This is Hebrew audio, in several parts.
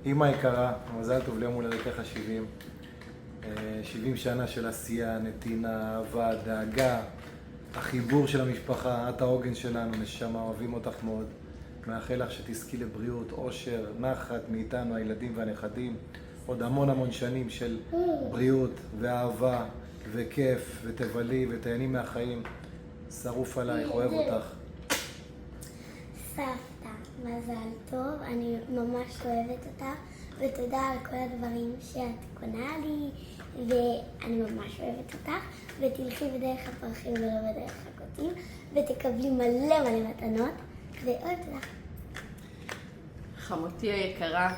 אמא יקרה, מזל טוב ליום הולדתך ה-70. 70 שנה של עשייה, נתינה, אהבה, דאגה, החיבור של המשפחה, את העוגן שלנו, נשמה, אוהבים אותך מאוד. מאחל לך שתזכי לבריאות, אושר, נחת מאיתנו, הילדים והנכדים. עוד המון שנים של בריאות ואהבה וכיף ותבלי ותהני מהחיים. שרוף עלייך, אוהב אותך. סבתא, מזל טוב, אני ממש אוהבת אותך, ותודה על כל הדברים שאת קונה לי, ואני ממש אוהבת אותך, ותלכי בדרך הפרחים ולא בדרך הקוצים, ותקבלי מלא מתנות, ואוהבת אותך. חמותי היקרה,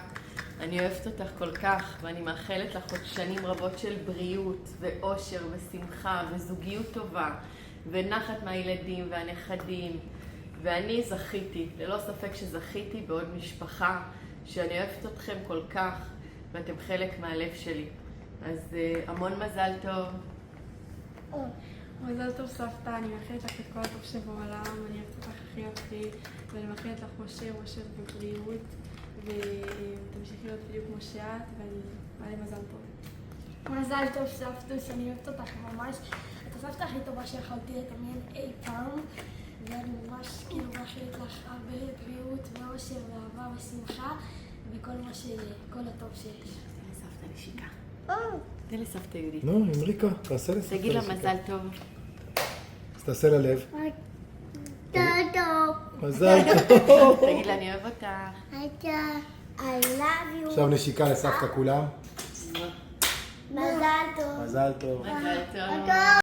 אני אוהבת אותך כל כך, ואני מאחלת לך עוד שנים רבות של בריאות ואושר ושמחה וזוגיות טובה ונחת מהילדים והנכדים. ואני זכיתי, ללא ספק שזכיתי בעוד משפחה שאני אוהבת אתכם כל כך, ואתם חלק מהלב שלי. אז המון מזל טוב. מזל טוב סבתא, אני מאחלת לך את כל הטוב שבעולם, אני אוהבת אותך הכי, ואני מאחלת לך אושר ובריאות, ותמשיכי להיות בדיוק כמו שאת, ואני מזל טוב. מזל טוב סבתוש, אני אוהבת אותך ממש. את הסבתא הכי טובה שיכולתי לדמיין אי פעם, ואני ממש מאחלת לך הרבה בריאות ואושר ואהבה ושמחה, כל הטוב שיש. תן לסבתא נשיקה. תן לסבתא יהודית. נו, אמריקה, תעשה לסבתא. תגיד לה מזל טוב. אז תעשה ללב. טוב. מזל טוב. תגיד לה אני אוהב אותך. I love you. עכשיו נשיקה לסבתא כולם. מזל טוב. מזל טוב. מזל טוב.